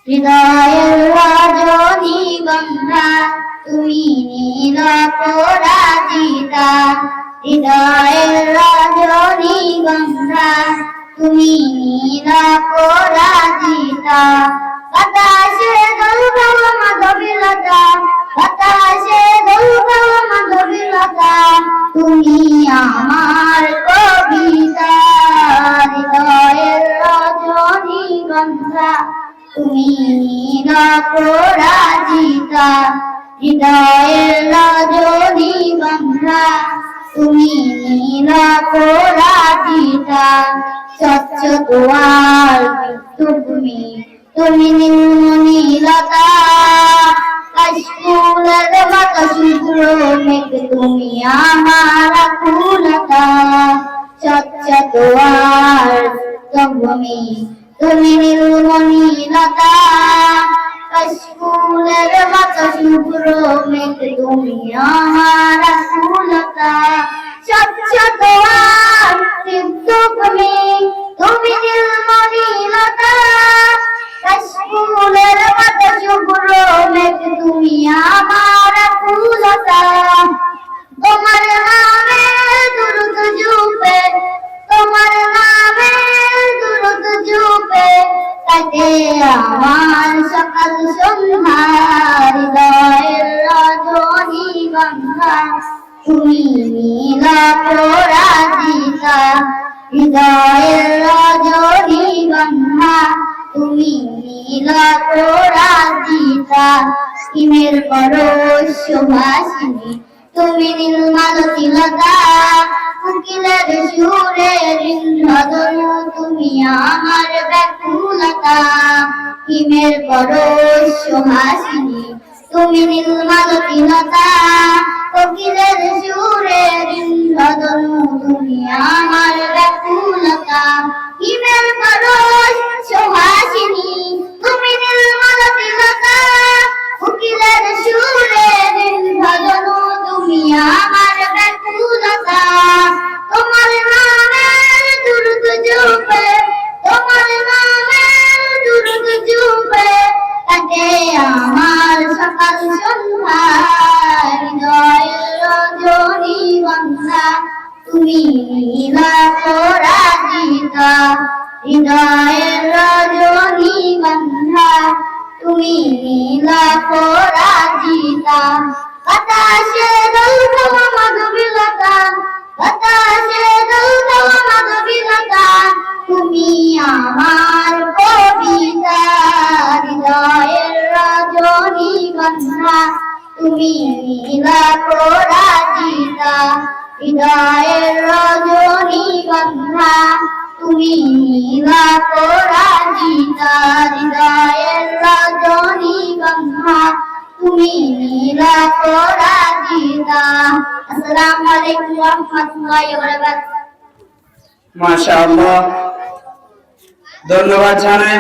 হৃদয়ের রজনীগন্ধা তুমি নীল পরাজিতা, হৃদয়ের রজনীগন্ধা তুমি নীল পরাজিতা। বাতাসে দোলকাও মাধবীলতা, বাতাসে দোলকাও মাধবীলতা, তুমি আমার কবিতা। হৃদয়ের রজনীগন্ধা তুমি নীল পরাজিতা, হৃদয়ের রজনীগন্ধা তুমি নীল পরাজিতা। স্বচ্ছ তোমার তুমি তুমি নীলমণিলতা, কাশফুলের মতো শুভ্র মেঘ তুমি আমার আকুলতা। স্বচ্ছ তোমার তুমি তুমি নীলমণিলতা, কাশফুলের মতো শুভ্র মেঘ তুমি আমার আকুলতা। স্বচ্ছ তোমার তুমি তুমি নীলমণিলতা, কাশফুলের মতো শুভ্র মেঘ তুমি আমার আকুলতা। তোমার নামে দুরূদ জপে, তোমার নামে দুরূদ জপে কাটে আমার সকাল সন্ধ্যা। হৃদয়ের রজনীগন্ধা তুমি নীল পরাজিতা, হৃদয়ের রজনীগন্ধা তুমি নীল পরাজিতা। হিমের পরশ সুবাসিনী তুমি নীলমালতিলতা, কোকিলের সুরে ঋন্ধ্রধনু তুমি আমার ব্যাকুলতা। হিমের পরশ সুহাসিনী তুমি নীলমালতিলতা, কোকিলের সুরে ঋন্ধ্রধনু তুমি আমার ব্যাকুলতা। হিমের পরশ সুহাসিনী তুমি নীলমালতিলতা, কোকিলের সুরে ঋন্ধ্রধনু তুমি আমার ব্যাকুলতা। তোমার নামের দুরূদ জপে, তোমার নামের দুরূদ জপে কাটে আমার সকাল সন্ধ্যা। হৃদয়ের রজনীগন্ধা তুমি নীল পরাজিতা, হৃদয়ের রজনীগন্ধা তুমি নীল পরাজিতা। বাতাসে দোলকাও মাধবীলতা, বাতাসে দোলকাও মাধবীলতা, তুমি আমার কবিতা। হৃদয়ের রজনীগন্ধা তুমি নীল পরাজিতা, হৃদয়ের রজনীগন্ধা তুমি নীল পরাজিতা, হৃদয়ের রজনীগন্ধা তুমি নীল পরাজিতা। আসসালামু আলাইকুম ওয়া রাহমাতুল্লাহি ওয়া বারাকাতুহু। মাশাআল্লাহ, ধন্যবাদ জানাই।